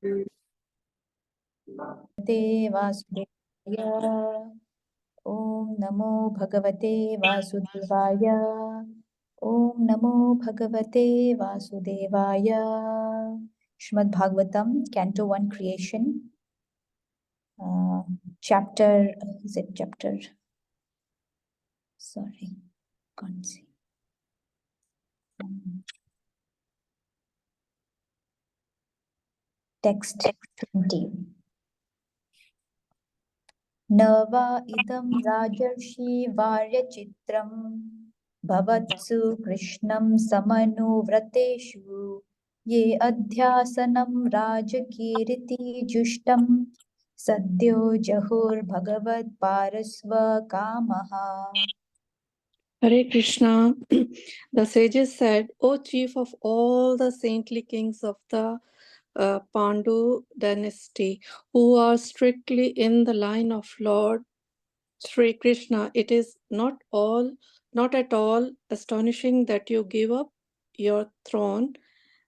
भगवते वासुदेवाय। ॐ नमो भगवते वासुदेवाय। ॐ नमो भगवते वासुदेवाय। Shrimad Bhagavatam, Canto 1, Creation, chapter, is it chapter? Sorry, can't see. Text 20. न वा इदं राजर्षि वार्यचित्रं भवत्सु कृष्णं समनुव्रतेषु ये अध्यासनं राजकीर्ति जुष्टं सद्यो जहुर्भगवत्पारस्वकामः. Hare Krishna. The sages said, O chief of all the saintly kings of the Pandu dynasty, who are strictly in the line of Lord Sri Krishna, it is not at all astonishing that you give up your throne,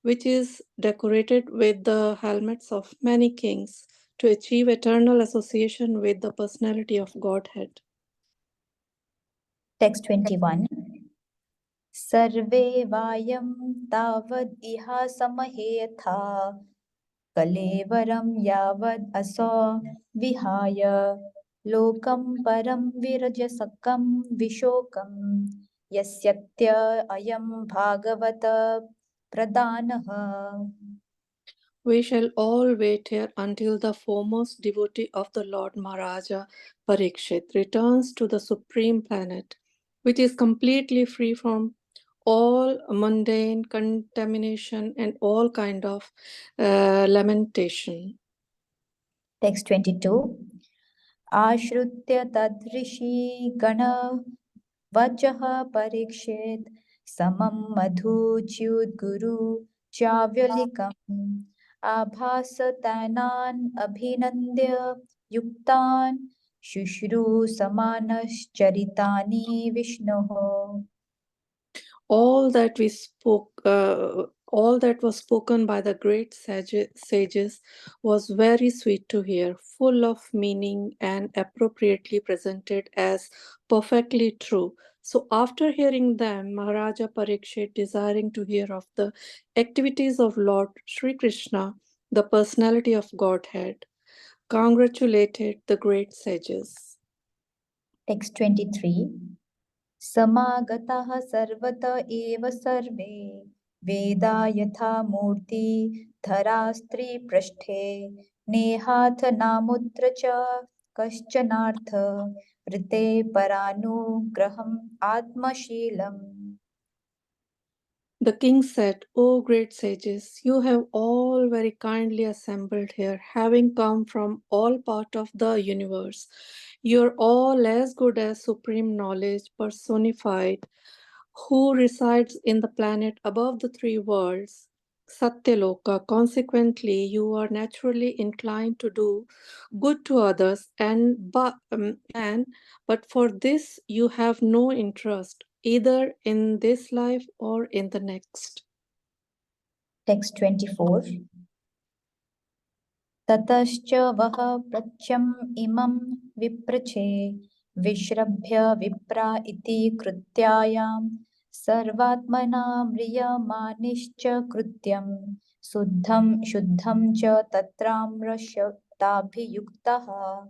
which is decorated with the helmets of many kings, to achieve eternal association with the personality of Godhead. Text 21. Sarve vayam tavad iha samahetha कलेवरं यावद् असौ विहाय लोकं परं विरजसकं विशोकं यस्यत्य अयं Bhagavat प्रदानः. We shall all wait here until the foremost devotee of the Lord Maharaja Parikshit returns to the supreme planet, which is completely free from all mundane contamination and all kind of lamentation. Text 22. Ashrutya tadrishi gana vachah parikshit samam madhuchyud guru chavyalikam आभासतानान् अभिनन्द्य युक्तान् शुश्रू समानश्चरितानि विष्णोः. All that was spoken by the great sages was very sweet to hear, full of meaning and appropriately presented as perfectly true. So after hearing them, Maharaja Parikshit, desiring to hear of the activities of Lord Sri Krishna, the personality of Godhead, congratulated the great sages. Text 23. Samagataha sarvata eva sarve Veda yatha murti dharastri prashthe Nehath namutra cha kaschanartha Vrite paranu graham atmashilam. The king said, O great sages, you have all very kindly assembled here, having come from all parts of the universe. You are all as good as supreme knowledge personified, who resides in the planet above the three worlds, Satyaloka. Consequently, you are naturally inclined to do good to others, but for this you have no interest, either in this life or in the next. Text 24. Tatascha vaha pracham imam viprache Vishrabhya vipra iti krutyayam Sarvatmana mriyamanischa krutyam Shuddham cha tatramrashatabhiyuktaha.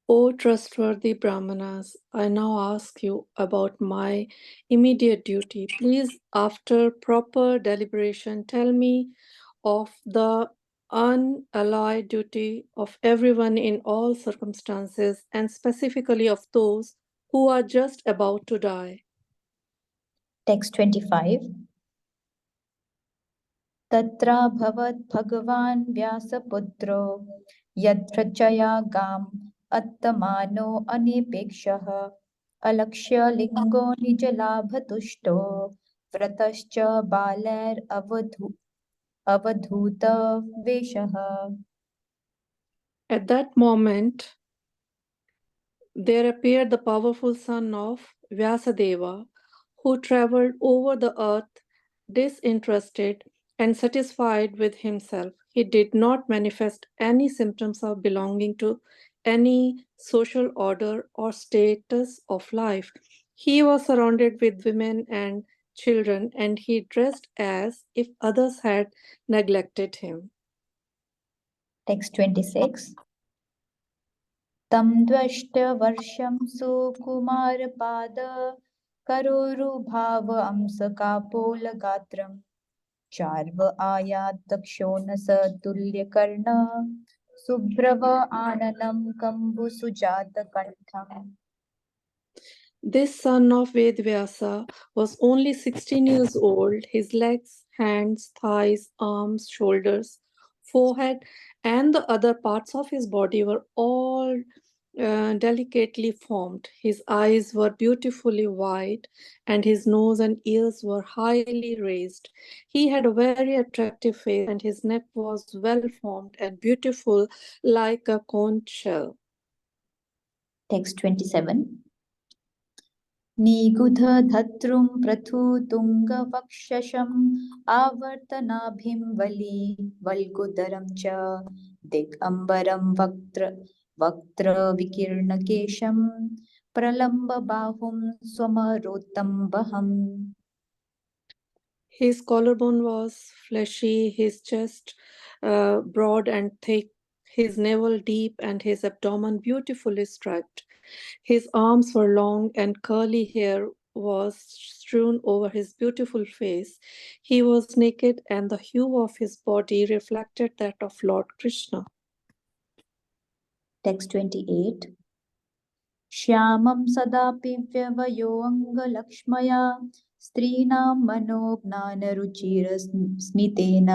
O trustworthy Brahmanas, I now ask you about my immediate duty. Please, after proper deliberation, tell me of the unalloyed duty of everyone in all circumstances, and specifically of those who are just about to die. Text 25. Tatra bhavat bhagavan vyasaputro yadhrachaya gam attamano anipekshaha alakshya lingo nijalabhatushto vratascha baler avadhuta veshaha. At that moment, there appeared the powerful son of Vyasadeva, who traveled over the earth disinterested and satisfied with himself. He did not manifest any symptoms of belonging to any social order or status of life. He was surrounded with women and children, and he dressed as if others had neglected him. Text 26. तं द्वष्टवर्षं सुकुमारपाद करोरुभाव अंसकापोलगात्रम् चार्व आयातक्षोणस तुल्यकर्ण सुब्रव आननं कम्बुसुजातकण्ठम्. This son of Vedvyasa was only 16 years old. His legs, hands, thighs, arms, shoulders, forehead, and the other parts of his body were all delicately formed. His eyes were beautifully wide, and his nose and ears were highly raised. He had a very attractive face, and his neck was well formed and beautiful like a conch shell. Text 27. निगुधधत्रुं प्रथुतुङ्गवक्षसम् आवर्तनाभिं वल्गुदरं च दिगम्बरं वक्त्रविकीर्णकेशं प्रलम्बबाहुं स्वमरोत्तम्बहम्. His collarbone was fleshy, his chest broad and thick, his navel deep, and his abdomen beautifully striped. His arms were long, and curly hair was strewn over his beautiful face. He was naked, and the hue of his body reflected that of Lord Krishna. Text 28. श्यामं सदापि व्यवयोऽङ्गलक्ष्मया स्त्रीणां मनोज्ञानरुचिरस्मितेन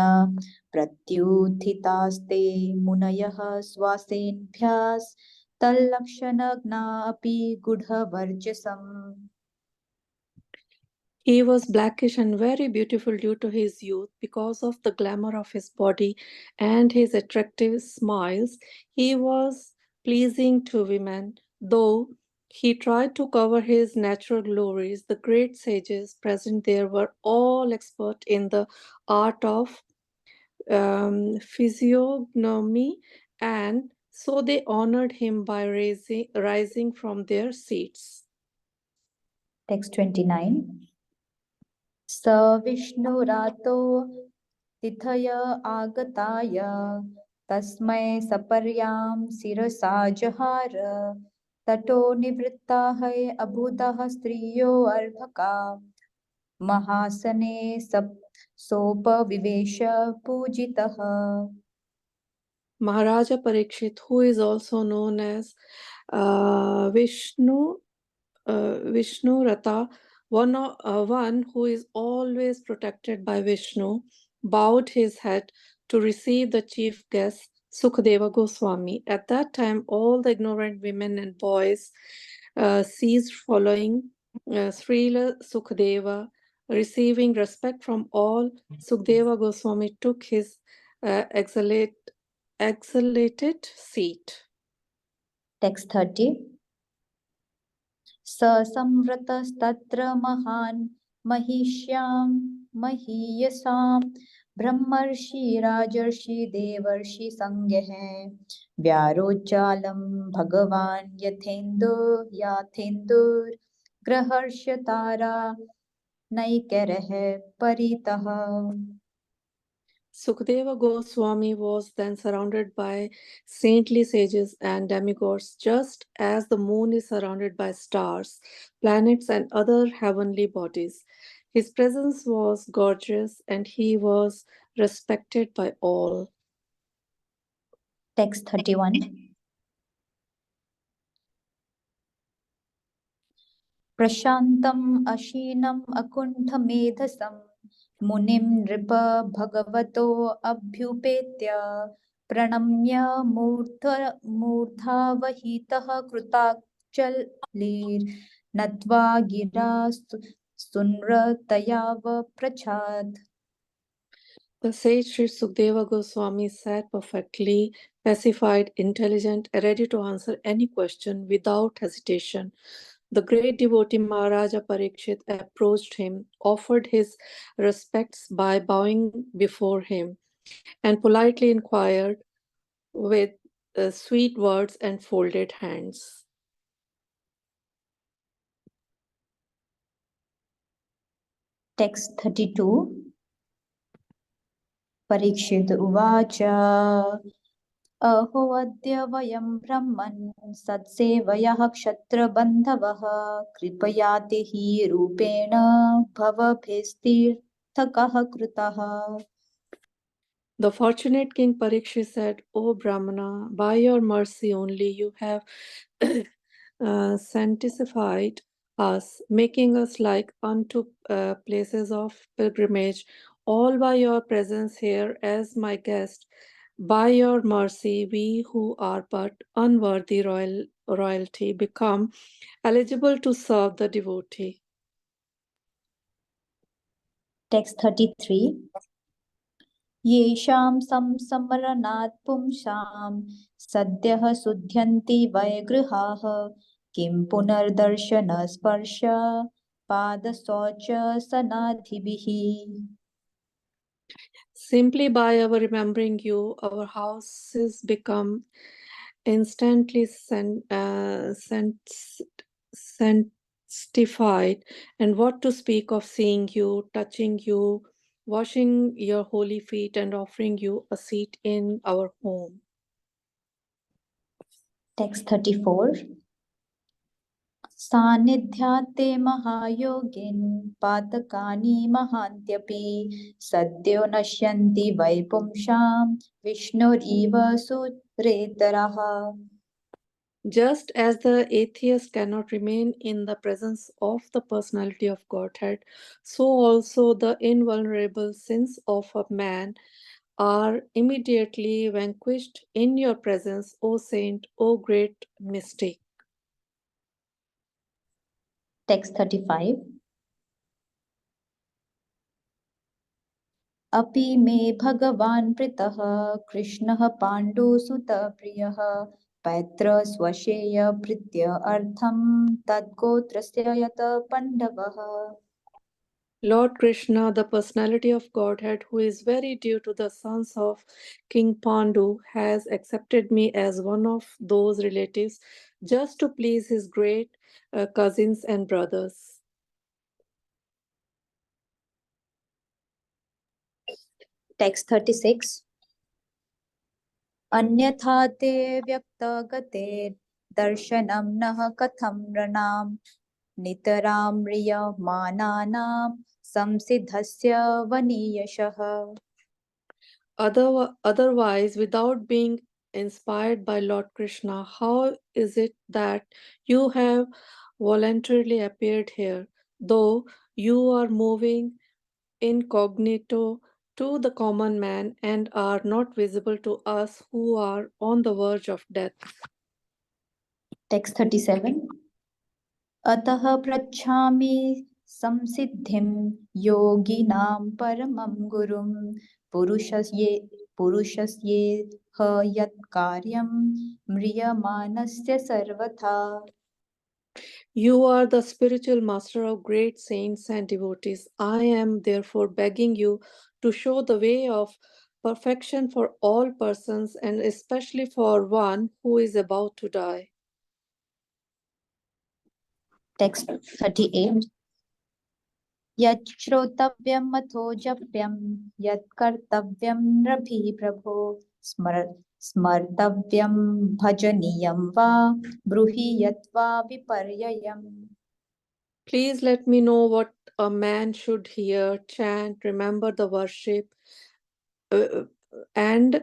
प्रत्युत्थितास्ते मुनयः श्वासेभ्यस्तल्लक्षणज्ञा अपि गूढवर्चसम्. He was blackish and very beautiful due to his youth. Because of the glamour of his body and his attractive smiles, he was pleasing to women. Though he tried to cover his natural glories, the great sages present there were all expert in the art of physiognomy, and so they honored him by rising from their seats. Text 29. स विष्णुरातो तिथय आगताय तस्मै सपर्यां शिरसा जहार ततो निवृत्ताः अबुधः स्त्रियो अर्भका महासने सोपविवेश पूजितः. Maharaja Parikshit, who is also known as Vishnu Rata, one who is always protected by Vishnu, bowed his head to receive the chief guest, Sukadeva Goswami. At that time, all the ignorant women and boys ceased following Srila Sukadeva. Receiving respect from all, Sukadeva Goswami took his exalted seat. Text 30. स संवृतस्तत्र महान् महीयसां ब्रह्मर्षि राजर्षि देवर्षि संज्ञः व्यारोचालं भगवान् याथेन्दुर्ग्रहर्ष तारा नैकरः परितः. Sukadeva Goswami was then surrounded by saintly sages and demigods, just as the moon is surrounded by stars, planets, and other heavenly bodies. His presence was gorgeous and he was respected by all. Text 31. प्रशान्तम् अशीनम् अकुण्ठमेधसं मुनिं नृप भगवतो अभ्युपेत्य प्रणम्य मूर्धावहितः कृताञ्जलिर्नत्वा गिरा सुनृतयावप्रच्छाद. The sage Sri Sukadeva Goswami sat perfectly pacified, intelligent, ready to answer any question without hesitation. The great devotee Maharaja Parikshit approached him, offered his respects by bowing before him, and politely inquired with sweet words and folded hands. Text 32. Parikshit Uvacha अहो अद्य वयं ब्रह्मन् सत्सेवयः क्षत्रबन्धवः कृपयाति हि रूपेण भवभिस्तीर्थकः कृतः. The fortunate King Parikshit said, O Brahmana, by your mercy only you have sanctified us, making us like unto places of pilgrimage, all by your presence here as my guest. By your mercy, we who are but unworthy royalty become eligible to serve the devotee. Text 33. येषां संस्मरणात् पुंसां सद्यः शुध्यन्ति वैगृहाः किं पुनर्दर्शनस्पर्श पादशौचसनाधिभिः. Simply by our remembering you, our houses become instantly sanctified. And what to speak of seeing you, touching you, washing your holy feet, and offering you a seat in our home. Text 34. सान्निध्यात्ते महायोगिन् पातकानि महान्त्यपि सद्यो नश्यन्ति वै पुंसां विष्णुरिव सुरेतरः. Just as the atheist cannot remain in the presence of the personality of Godhead, so also the invulnerable sins of a man are immediately vanquished in your presence, O saint, O great mystic. Text 35. अपि मे भगवान् प्रीतः कृष्णः पाण्डुसुतप्रियः पैत्र स्वशेय प्रीत्य अर्थं तद्गोत्रस्य यत पाण्डवः. Lord Krishna, the personality of Godhead, who is very dear to the sons of King Pandu, has accepted me as one of those relatives just to please his great cousins and brothers. Text 36. अन्यथा ते व्यक्तगते दर्शनं नः कथं नृणां नितरां म्रियमाणानां संसिद्धस्य वनीयशः. Otherwise, without being inspired by Lord Krishna, how is it that you have voluntarily appeared here, though you are moving incognito to the common man and are not visible to us who are on the verge of death? Text 37. अतः पृच्छामि संसिद्धिं योगिनां परमं गुरुं पुरुषस्ये ह यत् कार्यं म्रियमाणस्य सर्वथा. You are the spiritual master of great saints and devotees. I am therefore begging you to show the way of perfection for all persons and especially for one who is about to die. Text 38. यत् श्रोतव्यं मथो जप्यं यत् कर्तव्यं नृभिः प्रभो स्मर्तव्यं भजनीयं वा ब्रूहि यत् वा विपर्ययम्. Please let me know what a man should hear, chant, remember the worship, uh, and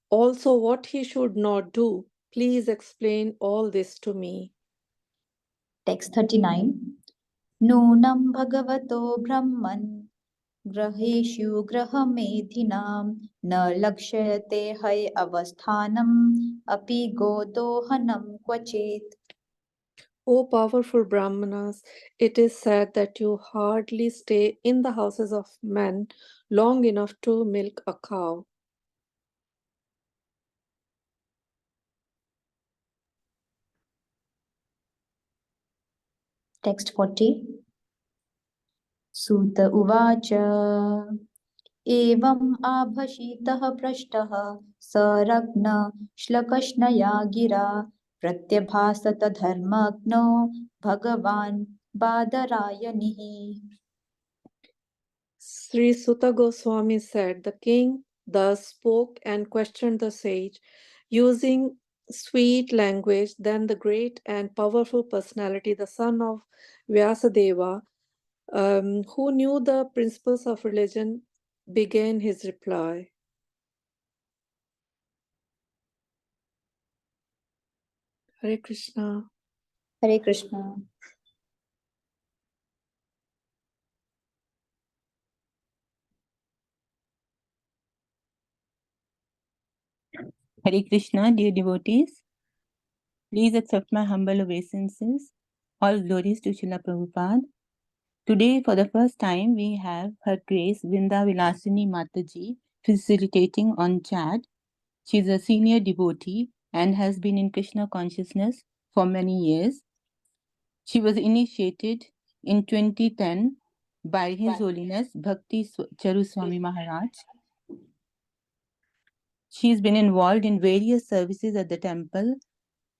also what he should not do. Please explain all this to me. Text 39. नूनं भगवतो ब्रह्मन् ग्रहेषु ग्रहमेधिनां न लक्ष्यते हय अवस्थानम् अपि गोदोहनं क्वचित्. O powerful Brahmanas, it is said that you hardly stay in the houses of men long enough to milk a cow. Text 40. Sut uvacha evam abhashitah prashtah saragna shlakashnaya gira pratyabhasata dharmagno bhagavan badarayanihi. Sri Sutta Goswami said, the king thus spoke and questioned the sage, using sweet language. Then the great and powerful personality, the son of Vyasadeva, who knew the principles of religion, began his reply. Hare Krishna. Hare Krishna. Hare Krishna, dear devotees. Please accept my humble obeisances. All glories to Srila Prabhupada. Today, for the first time, we have Her Grace Vrinda Vilasini Mataji facilitating on chat. She is a senior devotee and has been in Krishna consciousness for many years. She was initiated in 2010 by His Holiness Bhakti Charu Swami Maharaj. She has been involved in various services at the temple,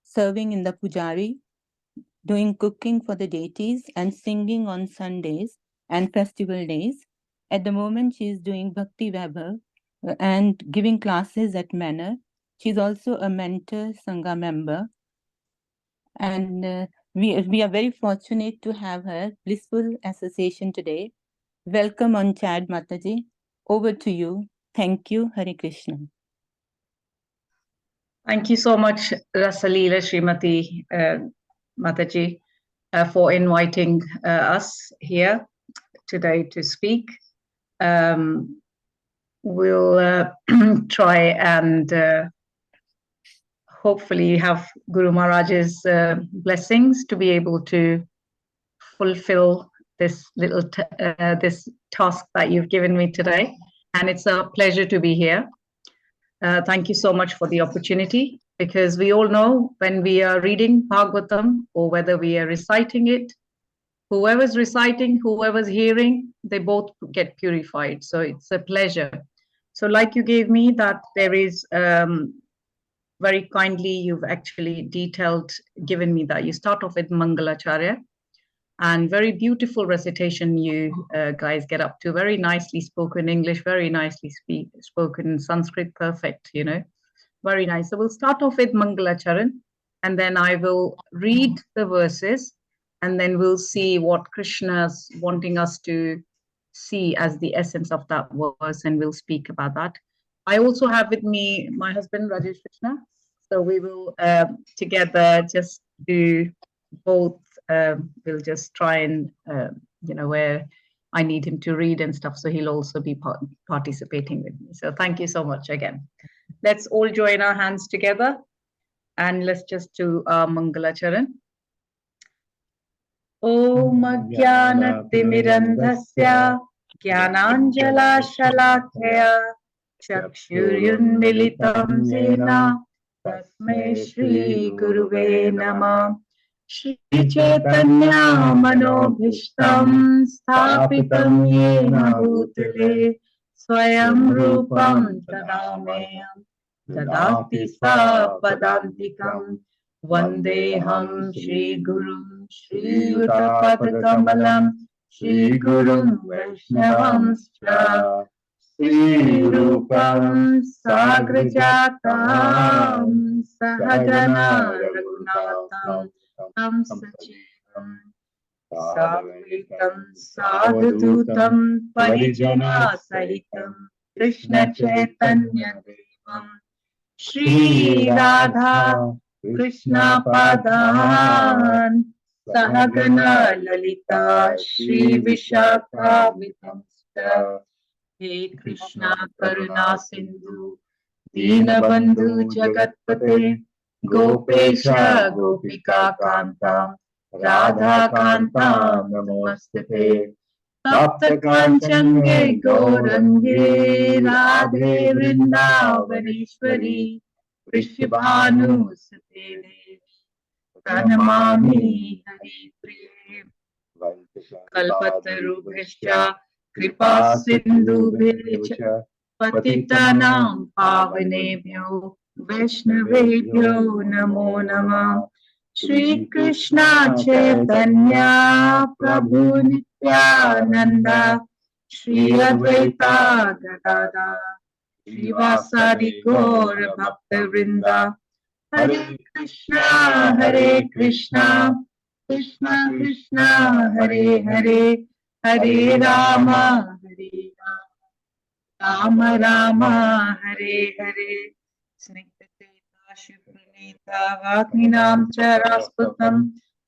serving in the pujari, doing cooking for the deities, and singing on Sundays and festival days. At the moment, she is doing Bhakti Vaibhav and giving classes at Manor. She is also a mentor Sangha member. And we are very fortunate to have her blissful association today. Welcome on Chad, Mataji. Over to you. Thank you. Hare Krishna. Thank you so much, Rasalila Srimati Mataji, for inviting us here today to speak. We'll try and hopefully have Guru Maharaj's blessings to be able to fulfill this little this task that you've given me today. And it's a pleasure to be here. Thank you so much for the opportunity, because we all know when we are reading Bhagavatam or whether we are reciting it, whoever's reciting, whoever's hearing, they both get purified. So it's a pleasure. So like you gave me that, there is very kindly, you've actually given me that. You start off with Mangalacharya, and very beautiful recitation you guys get up to. Very nicely spoken English, very nicely spoken Sanskrit, perfect, you know, very nice. So we'll start off with Mangalacharan, and then I will read the verses, and then we'll see what Krishna's wanting us to see as the essence of that verse, and we'll speak about that. I also have with me my husband, Rajesh Krishna. So we will together just do both. We'll just try and, you know, where I need him to read and stuff. So he'll also be participating with me. So thank you so much again. Let's all join our hands together and let's just do Mangalacharan. Om Jnana-timirandhasya Jnananjala Shalakaya Chakshuryunmilitam Yena Tasmai Shri Guruve Namah. Shri Chaitanya Manobhishtam Sthapitam Yena Bhutale Swayam Rupam Tadameyam Dadati Sa Padantikam Vandeham Shri Gurum Shri Yuta Shri Gurum Vaishnavamscha Shri Rupam Sagrajatam Sahagana Raghunatam Tam Sachivam Savritam Sadhutam Parijana Sahitam Krishna Chaitanya Devam Shri Radha Krishna Padan Sahagana Lalita Shri Vishakha Vitamsta. He Krishna Karuna Sindhu Deenabandhu Jagatpate Gopesha Gopika Kanta Radha Kanta Namastate Tapta Kanchange Gaurange Radhe Vrindavaneshwari Vrishabhanu Sate Devi Pranamami Hari Priye. कल्पतरुभ्यश्च कृपा सिन्धुभ्यश्च पतितानां पावनेभ्यो वैष्णवेभ्यो नमो नमः। श्री कृष्ण चैतन्य प्रभु नित्यानंद श्री अद्वैता गदाधर श्रीवासादि गौर भक्त वृंदा। हरे कृष्णा कृष्णा कृष्णा हरे हरे, हरे राम राम राम हरे हरे। स्निग्धचेता शुभ्रनेता वाग्मिनां च रास्पुतं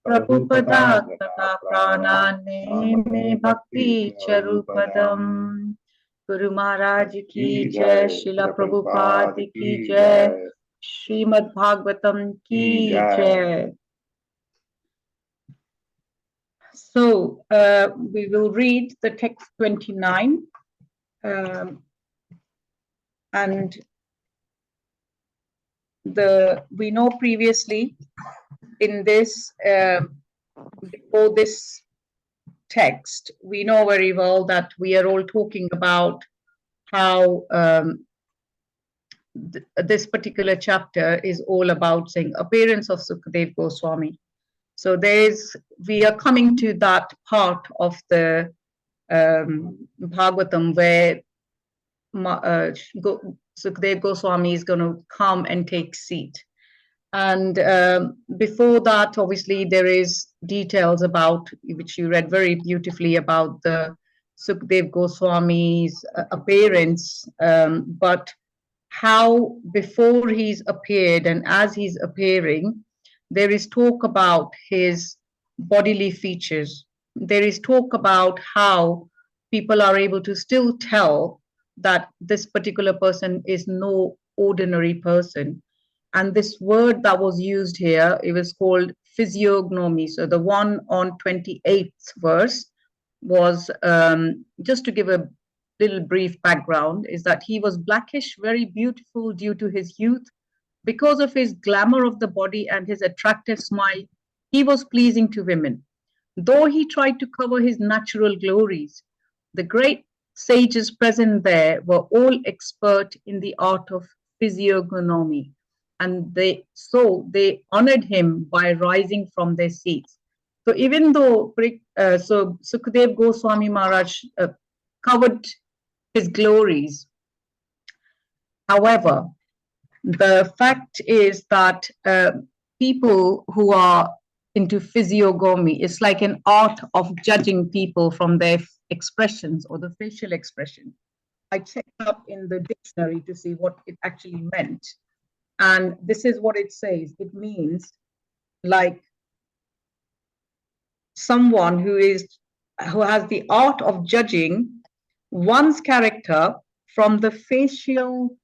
प्रभुपदात्तता प्राणान्ने मे भक्ति चरूपदम्। गुरु महाराज की जय, शिला प्रभुपाद की जय, श्रीमद् भागवतम की जय। So we will read the text 29 and we know previously in this before this text, we know very well that we are all talking about how this particular chapter is all about saying appearance of Sukadev Goswami. So we are coming to that part of the Bhagavatam where Sukadev Goswami is going to come and take seat. And before that, obviously, there is details about, which you read very beautifully, about the Sukadev Goswami's appearance, but how before he's appeared and as he's appearing, there is talk about his bodily features. There is talk about how people are able to still tell that this particular person is no ordinary person. And this word that was used here, it was called physiognomy. So the one on 28th verse was, just to give a little brief background, is that he was blackish, very beautiful due to his youth. Because of his glamour of the body and his attractive smile, he was pleasing to women. Though he tried to cover his natural glories, the great sages present there were all expert in the art of physiognomy, and they honored him by rising from their seats. So even though Sukadev Goswami Maharaj covered his glories, however, the fact is that people who are into physiognomy, it's like an art of judging people from their expressions or the facial expression. I checked up in the dictionary to see what it actually meant. And this is what it says. It means like someone who has the art of judging one's character from the facial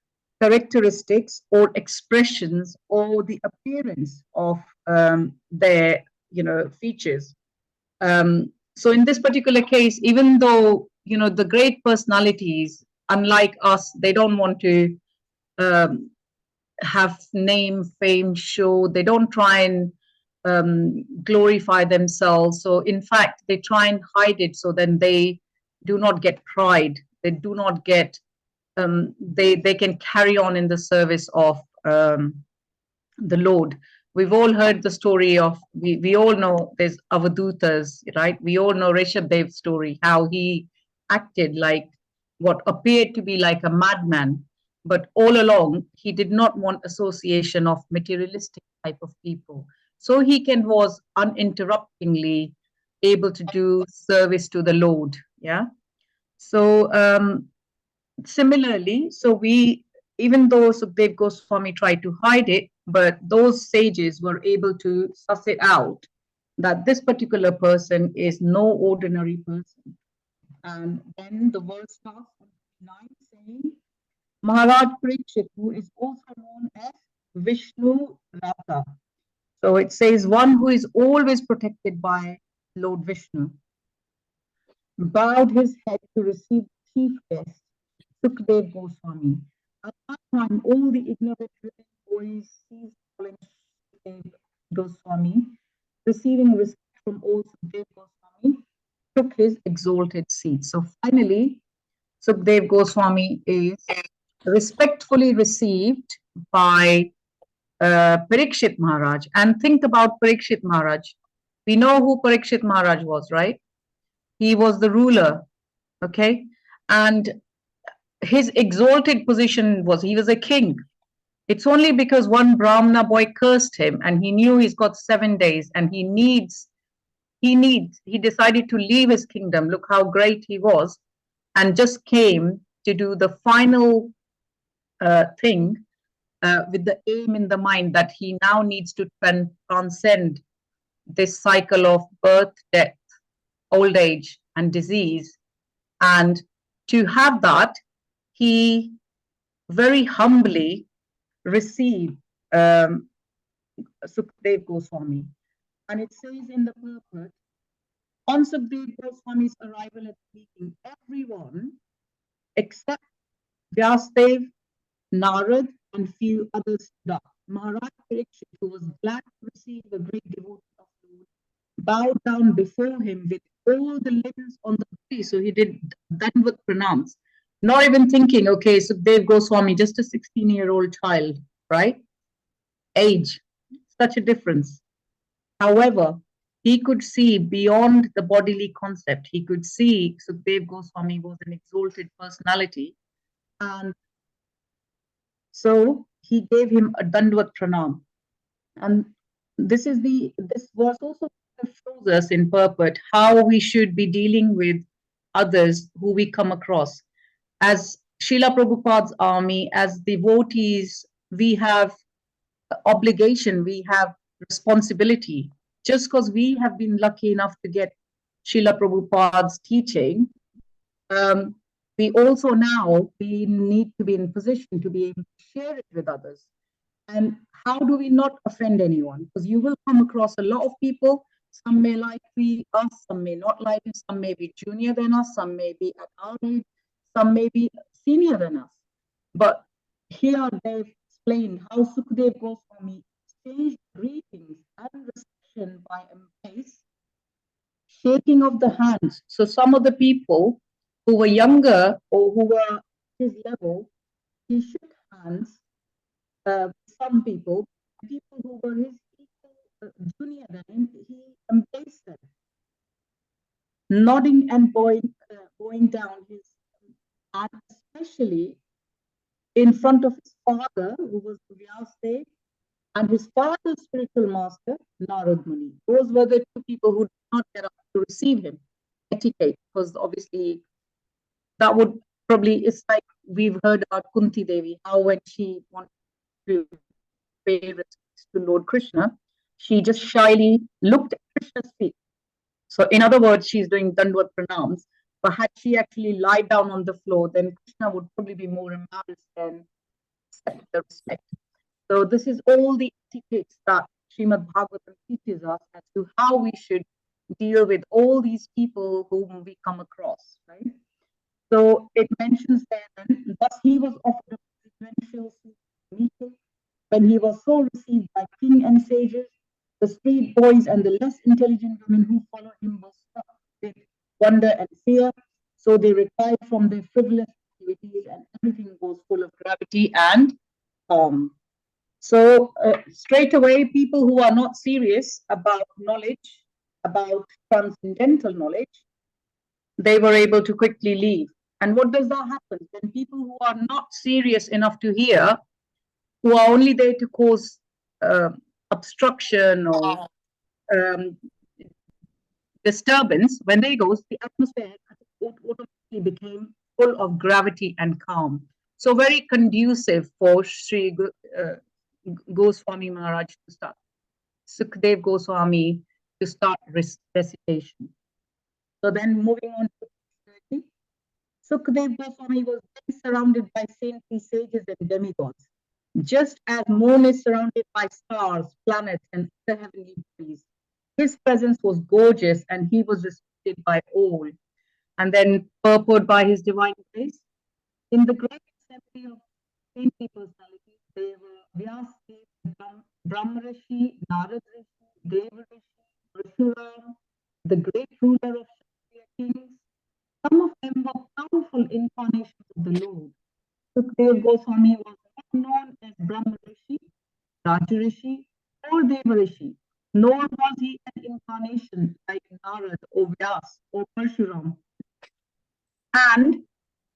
characteristics or expressions or the appearance of their features. So in this particular case, even though the great personalities, unlike us, they don't want to have name, fame, show. They don't try and glorify themselves. So in fact, they try and hide it so then they do not get pride. They do not get, they can carry on in the service of the Lord. We've all heard the story of, we all know there's Avadutas, right? We all know Rishabdev's story, how he acted like what appeared to be like a madman, but all along he did not want association of materialistic type of people. So he was uninterruptingly able to do service to the Lord. Yeah. So similarly, even though Sukhdev Goswami tried to hide it, but those sages were able to suss it out that this particular person is no ordinary person. And then the verse starts on 9 saying, Maharaj Parikshit, who is also known as Vishnu Rata. So it says one who is always protected by Lord Vishnu, bowed his head to receive chief guest, Sukhdev Goswami. At that time, all the ignorant boys seized calling Sukhdev Goswami, receiving respect from all Sukhdev exalted seat. So finally, Sukdev Goswami is respectfully received by Parikshit Maharaj. And think about Parikshit Maharaj. We know who Parikshit Maharaj was, right? He was the ruler, okay? And his exalted position was he was a king. It's only because one Brahmana boy cursed him and he knew he's got 7 days and he decided to leave his kingdom. Look how great he was, and just came to do the final thing with the aim in the mind that he now needs to transcend this cycle of birth, death, old age, and disease. And to have that, he very humbly received Sukdev Goswami. And it says in the purport, on Sukdev Goswami's arrival at the meeting, everyone except Vyasadev, Narad, and few others stood up. Maharaj Parikshit, who was glad to receive a great devotee of the Lord, bowed down before him with all the limbs on the body. So he did Dandvat pranams, not even thinking, okay, Sukdev Goswami, just a 16-year-old child, right? Age, such a difference. However, he could see beyond the bodily concept. He could see Sukdev Goswami was an exalted personality. And so he gave him a Dandvat pranam. And this verse also shows us in purport how we should be dealing with others who we come across. As Srila Prabhupada's army, as devotees, we have obligation, we have responsibility. Just because we have been lucky enough to get Srila Prabhupada's teaching, we also now we need to be in position to be able to share it with others. And how do we not offend anyone? Because you will come across a lot of people. Some may like us, some may not like us, some may be junior than us, some may be at our age, some may be senior than us. But here they've explained how Sukdev Goswami exchanged greetings and reception by embrace, shaking of the hands. So some of the people who were younger or who were his level, he shook hands. Some people who were his equal, junior than him, he embraced them, nodding and bowing down his head, especially in front of his father, who was Vyasadev, and his father's spiritual master, Narad Muni. Those were the two people who did not get up to receive him. Etiquette, because obviously that would probably, it's like we've heard about Kunti Devi, how when she wanted to pay respects to Lord Krishna, she just shyly looked at Krishna's feet. So in other words, she's doing Dandvat pranams. But had she actually lied down on the floor, then Krishna would probably be more embarrassed than accept the respect. So this is all the etiquettes that Srimad Bhagavatam teaches us as to how we should deal with all these people whom we come across, right? So it mentions there, thus he was offered a presidential meeting. When he was so received by king and sages, the street boys and the less intelligent women who followed him were struck with wonder and fear. So they retired from their frivolous activities, and everything was full of gravity and calm. So straight away, people who are not serious about knowledge, about transcendental knowledge, they were able to quickly leave. And what does that happen? When people who are not serious enough to hear, who are only there to cause obstruction or disturbance, when they go, the atmosphere automatically became full of gravity and calm. So very conducive for Sri Goswami Maharaj to start, Sukdev Goswami to start recitation. So then moving on to Sukdev Goswami was then surrounded by saintly sages and demigods, just as moon is surrounded by stars, planets, and other heavenly bodies. His presence was gorgeous, and he was respected by all. And then purport by his divine grace. In the great assembly of saintly personalities, there were Vyasadev, Brahma Rishi, Narad Rishi, Deva Rishi, Rishuram, the great ruler of Kshatriya kings, Goswami was not known as Brahma Rishi, Raja Rishi, or Deva Rishi, nor was he an incarnation like Narad or Vyas or Parshuram. And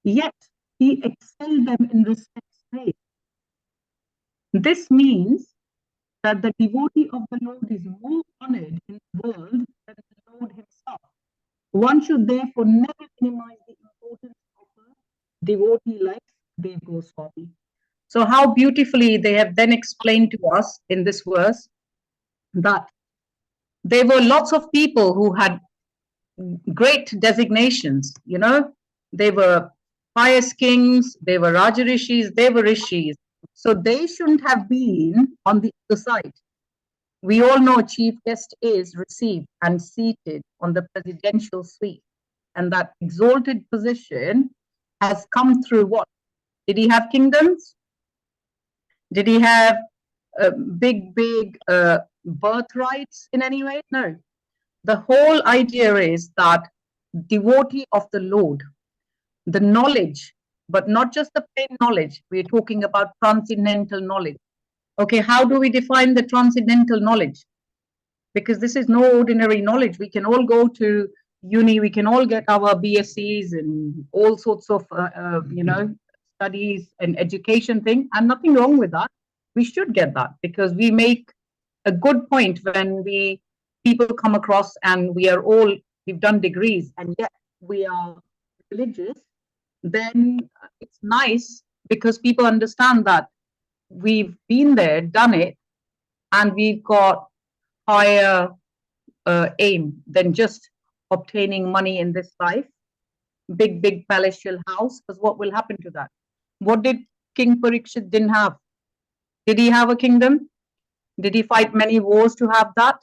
yet he excelled them in respect straight. This means that the devotee of the Lord is more honored in the world than the Lord himself. One should therefore never minimize the importance of a devotee like Dev Goswami. So, how beautifully they have then explained to us in this verse that there were lots of people who had great designations, you know, they were pious kings, they were Rajarishis, they were Rishis. So, they shouldn't have been on the other side. We all know chief guest is received and seated on the presidential suite, and that exalted position has come through what? Did he have kingdoms? Did he have big birthrights in any way? No. The whole idea is that devotee of the Lord, the knowledge, but not just the plain knowledge, we're talking about transcendental knowledge. Okay, how do we define the transcendental knowledge? Because this is no ordinary knowledge. We can all go to uni, we can all get our BScs and all sorts of, studies and education thing, and nothing wrong with that. We should get that because we make a good point when people come across and we've done degrees and yet we are religious. Then it's nice because people understand that we've been there, done it, and we've got higher aim than just obtaining money in this life, big palatial house. Because what will happen to that? What did King Parikshit didn't have? Did he have a kingdom? Did he fight many wars to have that?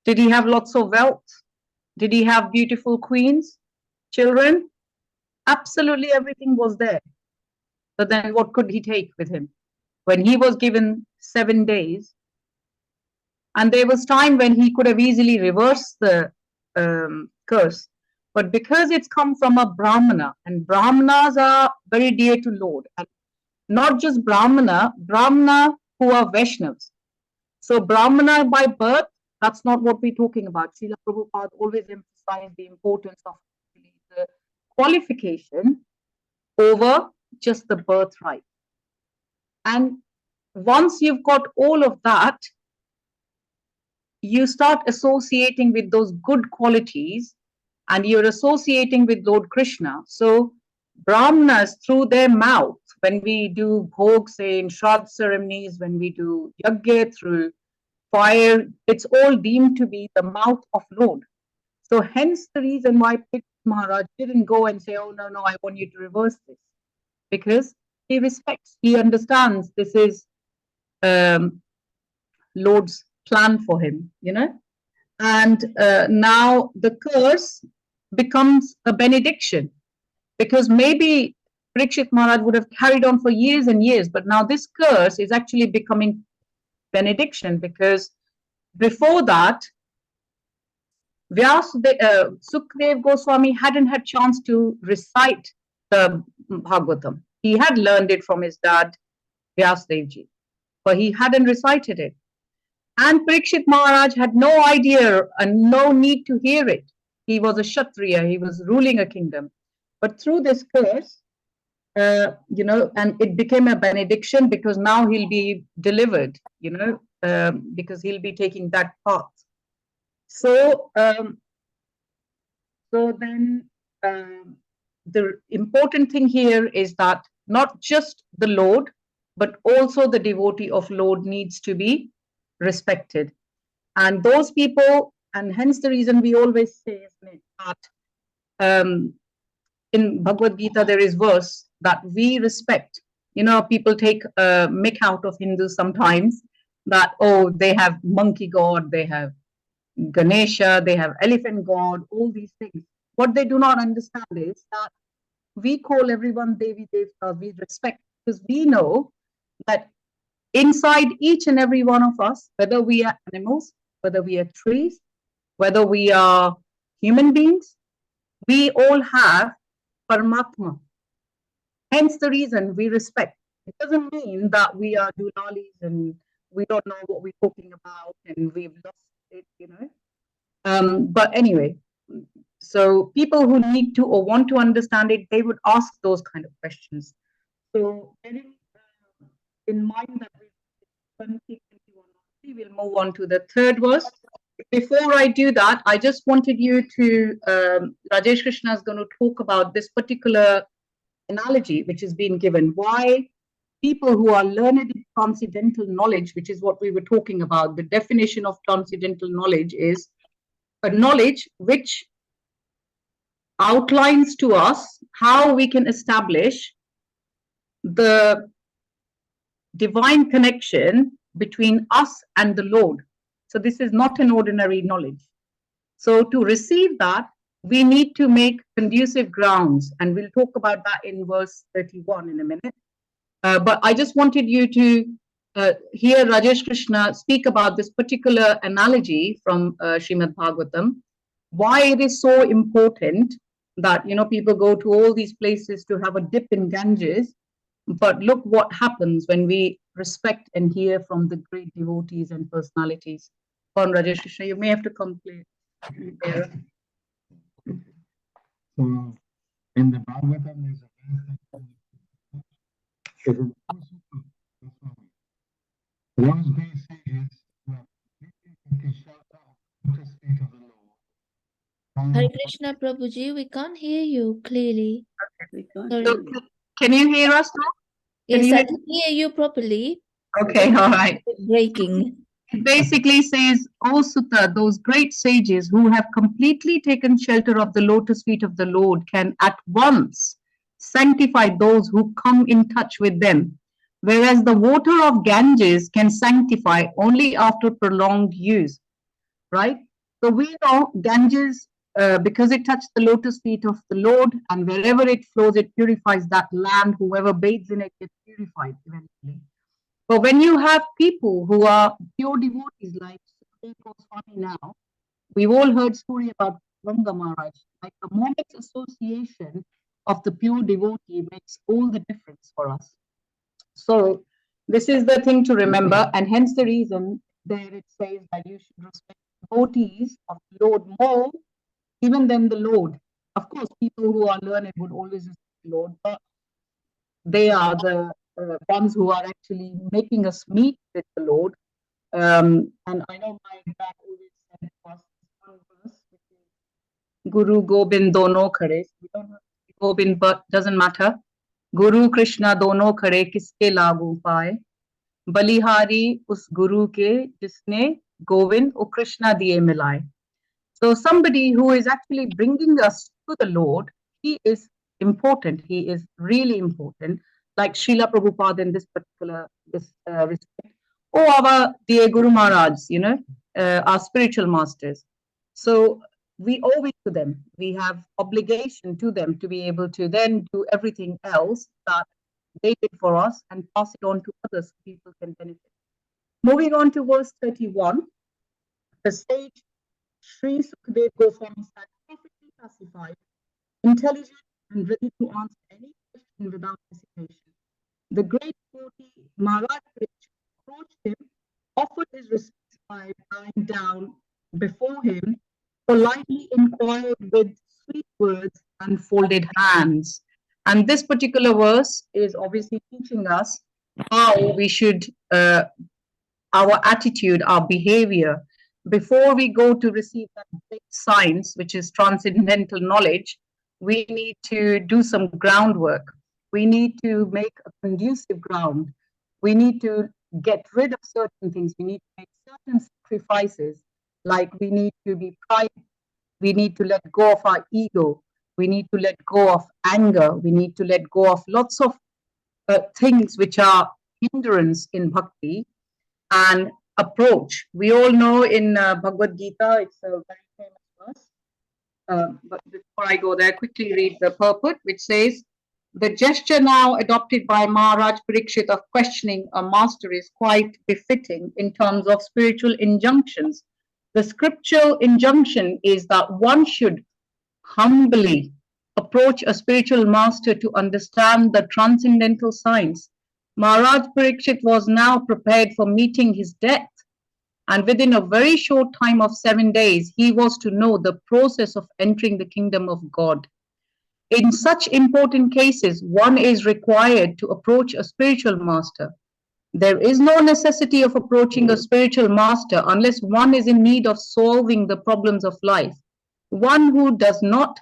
Did he have lots of wealth? Did he have beautiful queens, children? Absolutely everything was there. So then what could he take with him? When he was given 7 days, and there was time when he could have easily reversed the curse. But because it's come from a Brahmana, and Brahmanas are very dear to Lord, and not just Brahmana who are Vaishnavas. So Brahmana by birth, that's not what we're talking about. Srila Prabhupada always emphasized the importance of the qualification over just the birthright. And once you've got all of that, you start associating with those good qualities and you're associating with Lord Krishna. So Brahmanas, through their mouth, when we do bhog, say in Shraddha ceremonies, when we do yajna through fire, it's all deemed to be the mouth of Lord. So hence the reason why Parikshit Maharaj didn't go and say, oh, no, I want you to reverse this. Because he respects, he understands this is Lord's plan for him, and now the curse becomes a benediction, because maybe Parikshit Maharaj would have carried on for years and years, but now this curse is actually becoming benediction, because before that Sukhdev Goswami hadn't had chance to recite the Bhagavatam. He had learned it from his dad Vyasadeva ji, but he hadn't recited it. And Parikshit Maharaj had no idea and no need to hear it. He was a Kshatriya, he was ruling a kingdom. But through this curse, and it became a benediction, because now he'll be delivered, because he'll be taking that path. So, then the important thing here is that not just the Lord, but also the devotee of Lord needs to be respected. And those people, and hence the reason we always say that in Bhagavad Gita there is verse that we respect. People take mick out of Hindus sometimes that, oh, they have monkey god, they have Ganesha, they have elephant god, all these things. What they do not understand is that we call everyone Devi Devta, we respect, because we know that inside each and every one of us, whether we are animals, whether we are trees, whether we are human beings, we all have Paramatma. Hence the reason we respect. It doesn't mean that we are dulalis and we don't know what we're talking about and we've lost it, you know. But anyway, so people who need to or want to understand it, they would ask those kind of questions. So bearing in mind that we'll move on to the third verse. Before I do that, I just wanted you to, Rajesh Krishna is going to talk about this particular analogy which has been given. Why people who are learned in transcendental knowledge, which is what we were talking about, the definition of transcendental knowledge is a knowledge which outlines to us how we can establish the divine connection between us and the Lord. So this is not an ordinary knowledge. So to receive that, we need to make conducive grounds, and we'll talk about that in verse 31 in a minute. But I just wanted you to hear Rajesh Krishna speak about this particular analogy from Srimad Bhagavatam, why it is so important that, you know, people go to all these places to have a dip in Ganges, but look what happens when we respect and hear from the great devotees and personalities. On Rajesh Krishna, you may have to come play. So in the Bhagavatam, there's a verse that what is being said is that the shelter of the state of the Lord. Hare Krishna Prabhuji, we can't hear you clearly. Sorry. So, can you hear us now? Yes, you I hear- can hear you properly. Okay, all right. It's breaking. It basically says, O Sutta, those great sages who have completely taken shelter of the lotus feet of the Lord can at once sanctify those who come in touch with them, whereas the water of Ganges can sanctify only after prolonged use, right? So we know Ganges, because it touched the lotus feet of the Lord, and wherever it flows, it purifies that land. Whoever bathes in it gets purified eventually. But when you have people who are pure devotees, like Sukadeva Goswami now, we've all heard story about Vrinda Maharaj. Like the moment's association of the pure devotee makes all the difference for us. So this is the thing to remember, and hence the reason there it says that you should respect devotees of the Lord more even than the Lord. Of course, people who are learned would always respect the Lord, but they are the ones who are actually making us meet with the Lord. And I know my dad always said it was one verse, which is Guru Gobind Dono Khare. We don't have Gobind, but doesn't matter. Guru Krishna Dono Khare Kiske Lagu Paaye. Balihari us Guru ke jisne Govind o Krishna diye milaye. So somebody who is actually bringing us to the Lord, he is important. He is really important. Like Srila Prabhupada in this particular respect. Or our dear Guru Maharaj, you know, our spiritual masters. So we owe it to them. We have obligation to them to be able to then do everything else that they did for us and pass it on to others so people can benefit. Moving on to verse 31, the sage Sri Sukadeva Goswami said, perfectly pacified, intelligent, and ready to answer any question without hesitation. The great devotee Maharaj approached him, offered his respects by bowing down before him, politely inquired with sweet words and folded hands. And this particular verse is obviously teaching us how we should, our attitude, our behavior, before we go to receive that big science, which is transcendental knowledge, we need to do some groundwork. We need to make a conducive ground. We need to get rid of certain things. We need to make certain sacrifices, like we need to be pride. We need to let go of our ego. We need to let go of anger. We need to let go of lots of things which are hindrance in bhakti and approach. We all know in Bhagavad Gita, it's a very famous verse. But before I go there, quickly read the purport, which says, the gesture now adopted by Maharaj Parikshit of questioning a master is quite befitting in terms of spiritual injunctions. The scriptural injunction is that one should humbly approach a spiritual master to understand the transcendental science. Maharaj Parikshit was now prepared for meeting his death, and within a very short time of 7 days, he was to know the process of entering the kingdom of God. In such important cases, one is required to approach a spiritual master. There is no necessity of approaching a spiritual master unless one is in need of solving the problems of life. One who does not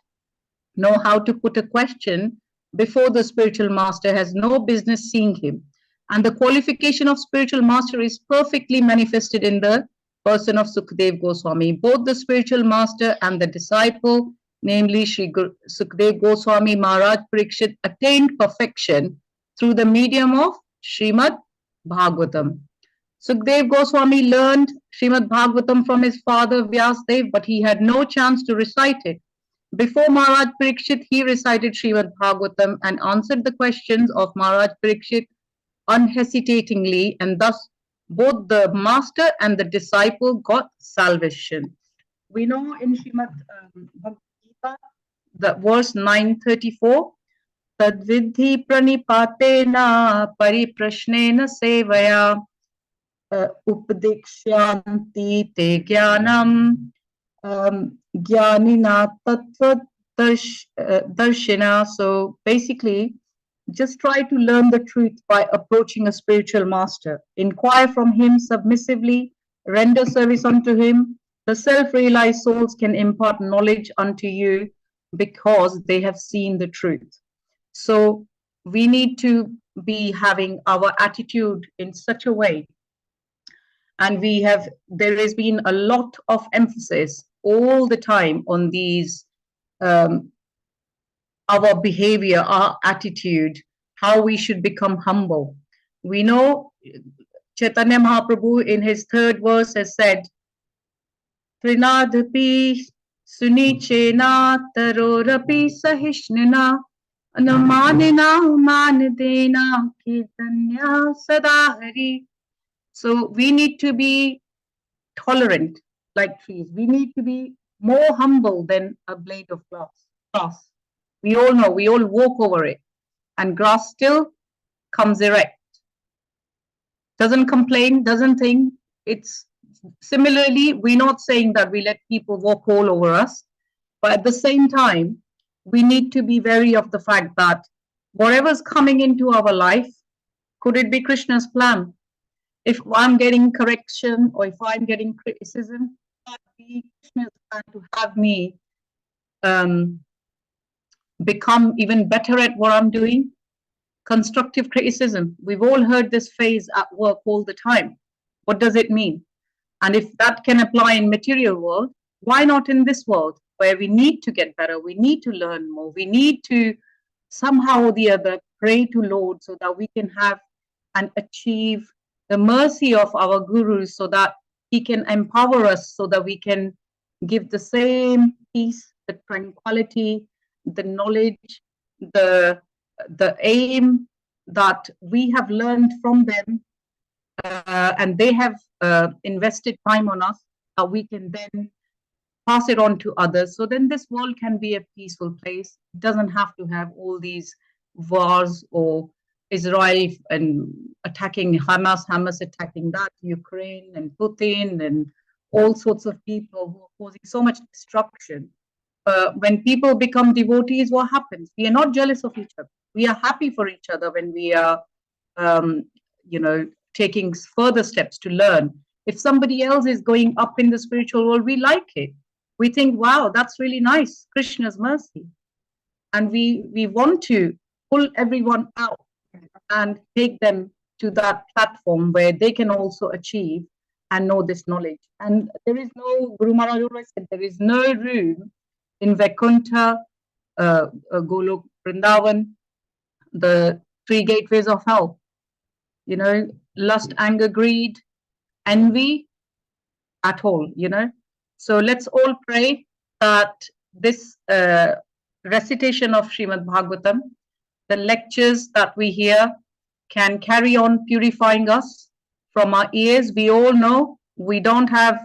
know how to put a question before the spiritual master has no business seeing him. And the qualification of spiritual master is perfectly manifested in the person of Sukadev Goswami. Both the spiritual master and the disciple, namely Sri Sukadev Goswami Maharaj Parikshit, attained perfection through the medium of Srimad Bhagavatam. Sukadev Goswami learned Srimad Bhagavatam from his father Vyasdev, but he had no chance to recite it. Before Maharaj Parikshit, he recited Srimad Bhagavatam and answered the questions of Maharaj Parikshit unhesitatingly, and thus both the master and the disciple got salvation. We know in Srimad Bhagavad Gita, the verse 934, Tadvidhi pranipatena pariprashnena sevaya upadikshanti te jnanam Jnanina Tattva Darshina. So basically, just try to learn the truth by approaching a spiritual master. Inquire from him submissively, render service unto him. The self-realized souls can impart knowledge unto you because they have seen the truth. So we need to be having our attitude in such a way. And there has been a lot of emphasis all the time on these, our behavior, our attitude, how we should become humble. We know Chaitanya Mahaprabhu in his 3rd verse has said, Trinadapi sunichena tarorapi sahishnena anamanina manadena kirtanya sadahari. So we need to be tolerant like trees. We need to be more humble than a blade of grass. We all know, we all walk over it, and grass still comes erect. Doesn't complain, doesn't think. It's similarly, we're not saying that we let people walk all over us, but at the same time, we need to be wary of the fact that whatever's coming into our life, could it be Krishna's plan? If I'm getting correction or if I'm getting criticism, that be Krishna's plan to have me become even better at what I'm doing. Constructive criticism. We've all heard this phrase at work all the time. What does it mean? And if that can apply in material world, why not in this world where we need to get better, we need to learn more, we need to somehow or the other pray to Lord so that we can have and achieve the mercy of our gurus so that he can empower us so that we can give the same peace, the tranquility, the knowledge, the aim that we have learned from them and they have invested time on us, we can then pass it on to others. So then this world can be a peaceful place. It doesn't have to have all these wars or Israel and attacking Hamas attacking that, Ukraine and Putin and all sorts of people who are causing so much destruction. When people become devotees, what happens? We are not jealous of each other. We are happy for each other when we are, taking further steps to learn. If somebody else is going up in the spiritual world, we like it. We think, wow, that's really nice, Krishna's mercy. And we want to pull everyone out and take them to that platform where they can also achieve and know this knowledge. And there is no, Guru Maharaj always said, there is no room in Vaikuntha, Golok, Vrindavan, the 3 gateways of hell. Lust, anger, greed, envy at all, So let's all pray that this recitation of Srimad Bhagavatam, the lectures that we hear, can carry on purifying us from our ears. We all know we don't have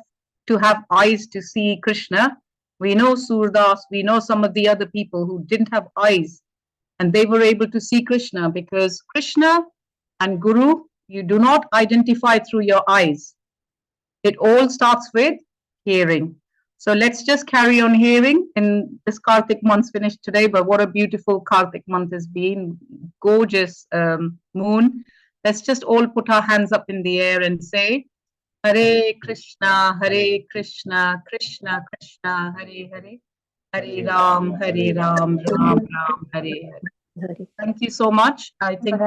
to have eyes to see Krishna, We know Surdas, we know some of the other people who didn't have eyes and they were able to see Krishna, because Krishna and Guru, you do not identify through your eyes. It all starts with hearing. So let's just carry on hearing. In this Kartik month's finished today, but what a beautiful Kartik month has been. Gorgeous moon. Let's just all put our hands up in the air and say, Hare Krishna, Krishna Krishna, Hare Hare, Hare Ram, Ram Ram, Hare Hare. Thank you so much. I think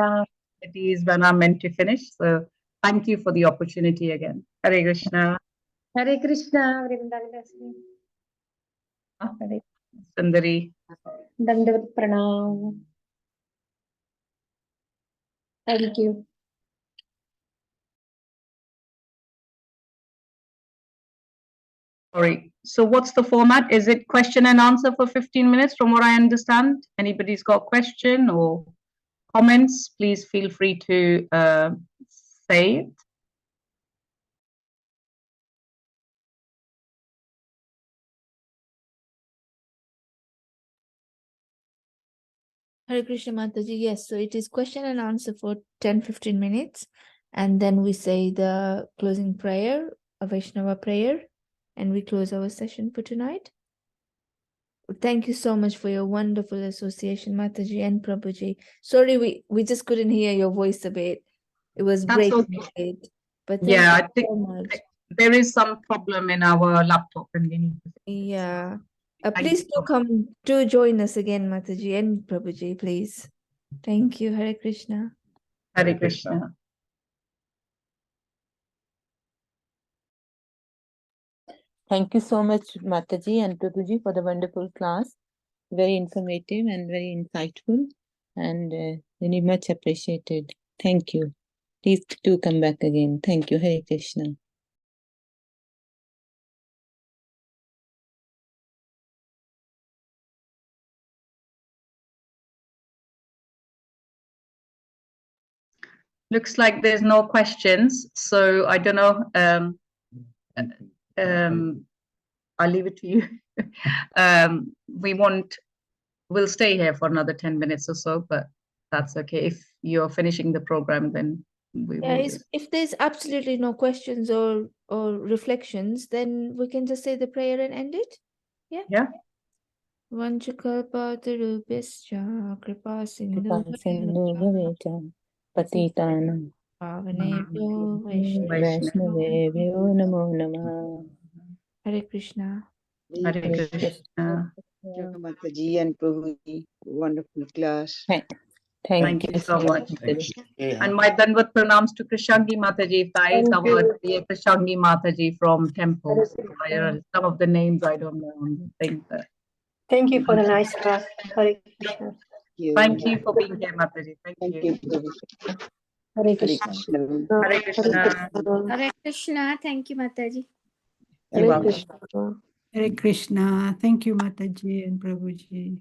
it is when I'm meant to finish. So thank you for the opportunity again. Hare Krishna. Hare Krishna, Vrinda. Hare Sundari. Dandavat Pranam. Thank you. Sorry. So what's the format? Is it question and answer for 15 minutes from what I understand? Anybody's got a question or comments? Please feel free to say it. Hare Krishna Mataji, yes, so it is question and answer for 10-15 minutes, and then we say the closing prayer, a Vaishnava prayer, and we close our session for tonight. Thank you so much for your wonderful association, Mataji and Prabhuji. Sorry, we just couldn't hear your voice a bit. It was That's breaking okay. a bit. But thank Yeah, you I think so much. there is some problem in our laptop and we need to fix it. Yeah. Thank Please you do so much. come to join us again, Mataji and Prabhuji, please. Thank you. Hare Krishna. Hare Krishna. Thank you so much, Mataji and Prabhuji, for the wonderful class. Very informative and very insightful, and very much appreciated. Thank you. Please do come back again. Thank you. Hare Krishna. Looks like there's no questions, so I don't know. I'll leave it to you. We'll stay here for another 10 minutes or so, but that's okay. If you're finishing the program, then we Yeah, will. if there's absolutely no questions or reflections, then we can just say the prayer and end it. Yeah. Yeah. Vanchakalpatarubhyascha kripa sindhu Sindhu Patitanam Pavanebhyo Vaishnavebhyo Namo Namah. Hare Krishna. Hare Krishna. Mataji and Prabhuji, wonderful class. Thank you so much. Mataji. And my Danvat pranams to Krishangi Mataji, Thai, Krishangi Mataji from temple. Some of the names I don't know. Thank you for the nice class. Hare Krishna. Thank you for being here, Mataji. Thank you. Hare Krishna. Hare Krishna. Hare Krishna. Thank you, Mataji. You're Hare welcome. Krishna. Hare Krishna. Thank you, Mataji and Prabhuji.